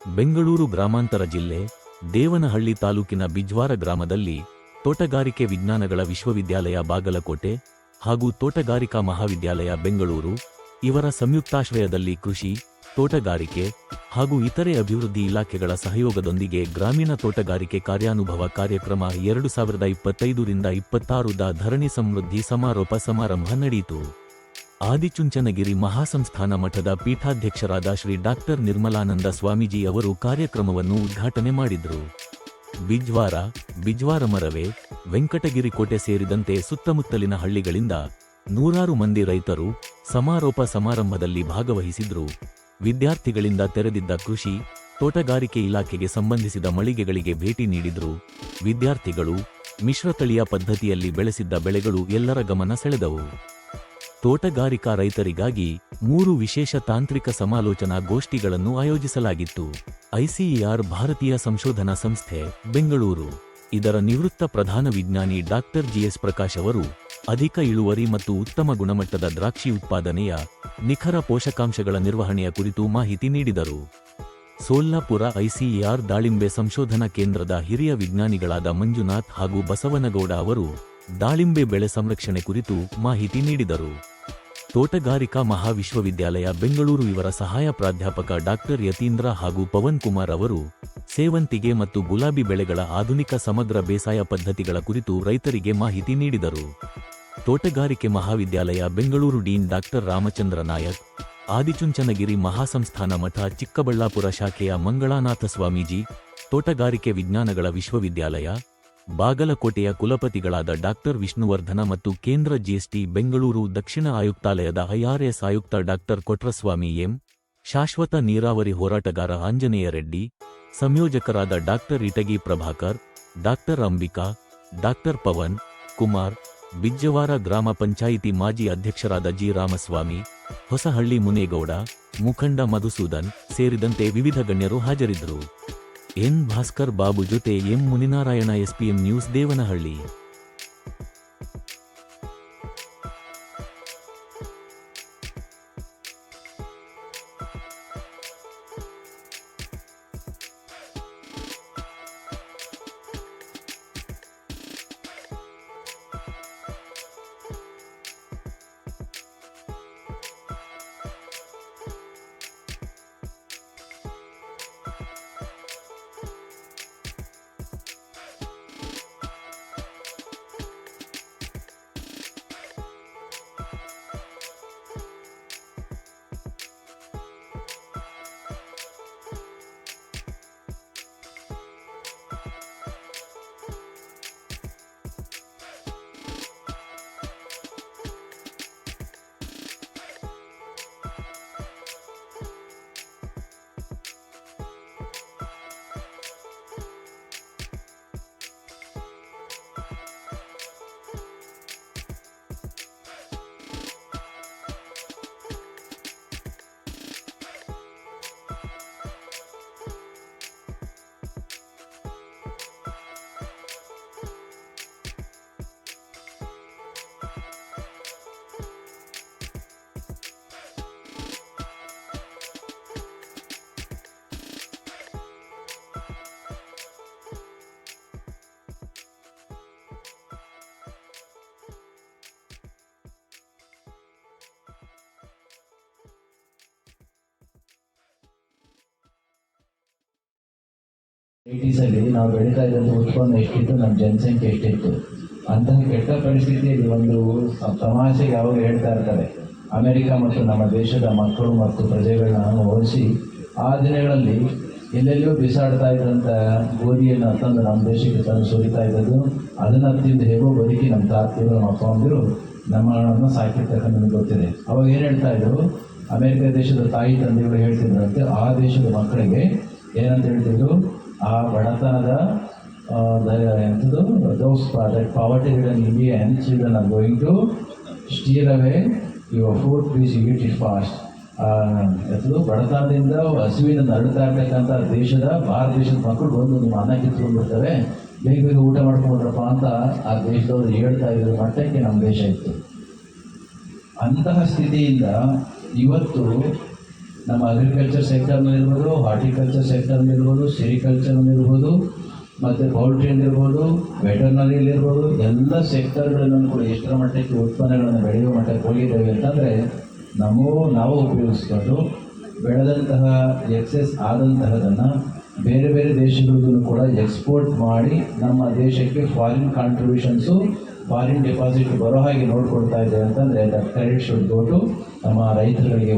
ಬೆಂಗಳೂರು ಗ್ರಾಮಾಂತರ ಜಿಲ್ಲೆ ದೇವನಹಳ್ಳಿ ತಾಲೂಕಿನ ಬಿಜ್ವಾರ ಗ್ರಾಮದಲ್ಲಿ ತೋಟಗಾರಿಕೆ ವಿಜ್ಞಾನಗಳ ವಿಶ್ವವಿದ್ಯಾಲಯ ಬಾಗಲಕೋಟೆ ಹಾಗೂ ತೋಟಗಾರಿಕಾ ಮಹಾವಿದ್ಯಾಲಯ ಬೆಂಗಳೂರು ಇವರ ಸಂಯುಕ್ತಾಶ್ರಯದಲ್ಲಿ ಕೃಷಿ, ತೋಟಗಾರಿಕೆ ಹಾಗೂ ಇತರೆ ಅಭಿವೃದ್ಧಿ ಇಲಾಖೆಗಳ ಸಹಯೋಗದೊಂದಿಗೆ ಗ್ರಾಮೀಣ ತೋಟಗಾರಿಕೆ ಕಾರ್ಯಾನುಭವ ಕಾರ್ಯಕ್ರಮ 2025-26ದ ಧರಣಿ ಸಮೃದ್ಧಿ ಸಮಾರೋಪ ಸಮಾರಂಭ ನಡೆಯಿತು. ಆದಿಚುಂಚನಗಿರಿ ಮಹಾಸಂಸ್ಥಾನ ಮಠದ ಪೀಠಾಧ್ಯಕ್ಷರಾದ ಶ್ರೀ ಡಾ. ನಿರ್ಮಲಾನಂದ ಸ್ವಾಮೀಜಿ ಅವರು ಕಾರ್ಯಕ್ರಮವನ್ನು ಉದ್ಘಾಟನೆ ಮಾಡಿದರು. ಬಿಜ್ವಾರ ಮರವೆ, ವೆಂಕಟಗಿರಿ ಕೋಟೆ ಸೇರಿದಂತೆ ಸುತ್ತಮುತ್ತಲಿನ ಹಳ್ಳಿಗಳಿಂದ ನೂರಾರು ಮಂದಿ ರೈತರು ಸಮಾರೋಪ ಸಮಾರಂಭದಲ್ಲಿ ಭಾಗವಹಿಸಿದ್ರು. ವಿದ್ಯಾರ್ಥಿಗಳಿಂದ ತೆರೆದಿದ್ದ ಕೃಷಿ, ತೋಟಗಾರಿಕೆ ಇಲಾಖೆಗೆ ಸಂಬಂಧಿಸಿದ ಮಳಿಗೆಗಳಿಗೆ ಭೇಟಿ ನೀಡಿದ್ರು. ವಿದ್ಯಾರ್ಥಿಗಳು ಮಿಶ್ರತಳಿಯ ಪದ್ಧತಿಯಲ್ಲಿ ಬೆಳೆಸಿದ್ದ ಬೆಳೆಗಳು ಎಲ್ಲರ ಗಮನ ಸೆಳೆದವು. ತೋಟಗಾರಿಕಾ ರೈತರಿಗಾಗಿ 3 ವಿಶೇಷ ತಾಂತ್ರಿಕ ಸಮಾಲೋಚನಾ ಗೋಷ್ಠಿಗಳನ್ನು ಆಯೋಜಿಸಲಾಗಿತ್ತು. ಐಸಿಇಆರ್ ಭಾರತೀಯ ಸಂಶೋಧನಾ ಸಂಸ್ಥೆ, ಬೆಂಗಳೂರು ಇದರ ನಿವೃತ್ತ ಪ್ರಧಾನ ವಿಜ್ಞಾನಿ ಡಾ. ಜಿಎಸ್ ಪ್ರಕಾಶ್ ಅವರು ಅಧಿಕ ಇಳುವರಿ ಮತ್ತು ಉತ್ತಮ ಗುಣಮಟ್ಟದ ದ್ರಾಕ್ಷಿ ಉತ್ಪಾದನೆಯ ನಿಖರ ಪೋಷಕಾಂಶಗಳ ನಿರ್ವಹಣೆಯ ಕುರಿತು ಮಾಹಿತಿ ನೀಡಿದರು. ಸೋಲ್ಲಾಪುರ ಐಸಿಇಆರ್ ದಾಳಿಂಬೆ ಸಂಶೋಧನಾ ಕೇಂದ್ರದ ಹಿರಿಯ ವಿಜ್ಞಾನಿಗಳಾದ ಮಂಜುನಾಥ್ ಹಾಗೂ ಬಸವನಗೌಡ ಅವರು ದಾಳಿಂಬೆ ಬೆಳೆ ಸಂರಕ್ಷಣೆ ಕುರಿತು ಮಾಹಿತಿ ನೀಡಿದರು. ತೋಟಗಾರಿಕಾ ಮಹಾವಿಶ್ವವಿದ್ಯಾಲಯ ಬೆಂಗಳೂರು ಇವರ ಸಹಾಯ ಪ್ರಾಧ್ಯಾಪಕ ಡಾ. ಯತೀಂದ್ರ ಹಾಗೂ ಪವನ್ ಕುಮಾರ್ ಅವರು ಸೇವಂತಿಗೆ ಮತ್ತು ಗುಲಾಬಿ ಬೆಳೆಗಳ ಆಧುನಿಕ ಸಮಗ್ರ ಬೇಸಾಯ ಪದ್ಧತಿಗಳ ಕುರಿತು ರೈತರಿಗೆ ಮಾಹಿತಿ ನೀಡಿದರು. ತೋಟಗಾರಿಕೆ ಮಹಾವಿದ್ಯಾಲಯ ಬೆಂಗಳೂರು ಡೀನ್ ಡಾ. ರಾಮಚಂದ್ರ ನಾಯಕ್, ಆದಿಚುಂಚನಗಿರಿ ಮಹಾಸಂಸ್ಥಾನ ಮಠ ಚಿಕ್ಕಬಳ್ಳಾಪುರ ಶಾಖೆಯ ಮಂಗಳಾನಾಥ ಸ್ವಾಮೀಜಿ, ತೋಟಗಾರಿಕೆ ವಿಜ್ಞಾನಗಳ ವಿಶ್ವವಿದ್ಯಾಲಯ ಬಾಗಲಕೋಟೆಯ ಕುಲಪತಿಗಳಾದ ಡಾ. ವಿಷ್ಣುವರ್ಧನ ಮತ್ತು ಕೇಂದ್ರ ಜಿಎಸ್ಟಿ ಬೆಂಗಳೂರು ದಕ್ಷಿಣ ಆಯುಕ್ತಾಲಯದ ಐಆರ್ಎಸ್ ಆಯುಕ್ತ ಡಾ. ಕೊಟ್ರಸ್ವಾಮಿ ಎಂ, ಶಾಶ್ವತ ನೀರಾವರಿ ಹೋರಾಟಗಾರ ಆಂಜನೇಯ ರೆಡ್ಡಿ, ಸಂಯೋಜಕರಾದ ಡಾ. ಇಟಗಿ ಪ್ರಭಾಕರ್, ಡಾ. ಅಂಬಿಕಾ, ಡಾ. ಪವನ್ ಕುಮಾರ್, ಬಿಜ್ಜವಾರ ಗ್ರಾಮ ಪಂಚಾಯಿತಿ ಮಾಜಿ ಅಧ್ಯಕ್ಷರಾದ ಜಿ. ರಾಮಸ್ವಾಮಿ, ಹೊಸಹಳ್ಳಿ ಮುನೇಗೌಡ, ಮುಖಂಡ ಮಧುಸೂದನ್ ಸೇರಿದಂತೆ ವಿವಿಧ ಗಣ್ಯರು ಹಾಜರಿದ್ದರು. ಎನ್. ಭಾಸ್ಕರ್ ಬಾಬು ಜೊತೆ M. Muninarayana, SPM news, Devanahalli. ಅಲ್ಲಿ ನಾವು ಬೆಳೀತಾ ಇದ್ದಂಥ ಉತ್ಪನ್ನ ಎಷ್ಟಿತ್ತು, ನಮ್ಮ ಜನಸಂಖ್ಯೆ ಎಷ್ಟಿತ್ತು. ಅಂತಹ ಕೆಟ್ಟ ಪರಿಸ್ಥಿತಿಯಲ್ಲಿ ಒಂದು ತಮಾಷೆಗೆ ಯಾವಾಗ ಹೇಳ್ತಾ ಇರ್ತಾರೆ, ಅಮೆರಿಕ ಮತ್ತು ನಮ್ಮ ದೇಶದ ಮಕ್ಕಳು ಮತ್ತು ಪ್ರಜೆಗಳನ್ನ ಹೋಲಿಸಿ ಆ ದಿನಗಳಲ್ಲಿ ಎಲ್ಲೆಲ್ಲೂ ಬಿಸಾಡ್ತಾ ಇದ್ದಂಥ ಗೋಧಿಯನ್ನು ತಂದು ನಮ್ಮ ದೇಶಕ್ಕೆ ತಂದು ಸುರಿತಾ ಇದ್ದದ್ದು, ಅದನ್ನು ತಿಂದು ಹೇಗೋ ಬದುಕಿ ನಮ್ಮ ತಾತಿರು, ನಮ್ಮ ಅಪ್ಪ ಅಮ್ಮಂದಿರು ನಮ್ಮನ್ನು ಸಾಕಿರ್ತಕ್ಕಂಥ ನಮಗೆ ಗೊತ್ತಿದೆ. ಅವಾಗ ಏನು ಹೇಳ್ತಾ ಇದ್ರು, ಅಮೆರಿಕ ದೇಶದ ತಾಯಿ ತಂದೆಗಳು ಹೇಳ್ತಿದ್ರಂತೆ ಆ ದೇಶದ ಮಕ್ಕಳಿಗೆ ಏನಂತ ಹೇಳ್ತಿದ್ರು, ಆ ಬಡತನದ ಎಂಥದ್ದು those that poverty ridden Indian children are going to steer away your food, please you eat it fast. ಎಂಥದ್ದು ಬಡತನದಿಂದ ಹಸುವಿನ ನರಳ್ತಾ ಇರ್ತಕ್ಕಂಥ ದೇಶದ ಭಾರತ ದೇಶದ ಮಕ್ಕಳು ಬಂದು ನಿಮ್ಮ ಅನ್ನ ಕಿತ್ಕೊಂಡ್ಬಿಡ್ತವೆ, ಬೇಗ ಬೇಗ ಊಟ ಮಾಡ್ಕೊಂಡ್ರಪ್ಪ ಅಂತ ಆ ದೇಶದವರು ಹೇಳ್ತಾ ಇರೋ ಮಟ್ಟಕ್ಕೆ ನಮ್ಮ ದೇಶ ಇತ್ತು. ಅಂತಹ ಸ್ಥಿತಿಯಿಂದ ಇವತ್ತು ನಮ್ಮ ಅಗ್ರಿಕಲ್ಚರ್ ಸೆಕ್ಟರ್ನಲ್ಲಿರ್ಬೋದು, ಹಾರ್ಟಿಕಲ್ಚರ್ ಸೆಕ್ಟರ್ನಲ್ಲಿರ್ಬೋದು, ಸಿರಿಕಲ್ಚರ್ನಲ್ಲಿರ್ಬೋದು, ಮತ್ತು ಪೌಲ್ಟ್ರಿಯಲ್ಲಿರ್ಬೋದು, ವೆಟರ್ನರಿಯಲ್ಲಿರ್ಬೋದು, ಎಲ್ಲ ಸೆಕ್ಟರ್ಗಳನ್ನು ಕೂಡ ಎಷ್ಟರ ಮಟ್ಟಕ್ಕೆ ಉತ್ಪನ್ನಗಳನ್ನು ಬೆಳೆಯುವ ಮಟ್ಟಕ್ಕೆ ಹೋಗಿದ್ದೇವೆ ಅಂತಂದರೆ ನಾವು ಉಪಯೋಗಿಸ್ಕೊಂಡು ಬೆಳೆದಂತಹ ಎಕ್ಸೆಸ್ ಆದಂತಹದನ್ನು ಬೇರೆ ಬೇರೆ ದೇಶಗಳಿಗೂ ಕೂಡ ಎಕ್ಸ್ಪೋರ್ಟ್ ಮಾಡಿ ನಮ್ಮ ದೇಶಕ್ಕೆ ಫಾರಿನ್ ಕಾಂಟ್ರಿಬ್ಯೂಷನ್ಸು, ಫಾರಿನ್ ಡೆಪಾಸಿಟ್ ಬರೋ ಹಾಗೆ ನೋಡ್ಕೊಳ್ತಾ ಇದೆ ಅಂತಂದರೆ that credit should go to ನಮ್ಮ ರೈತರುಗಳಿಗೆ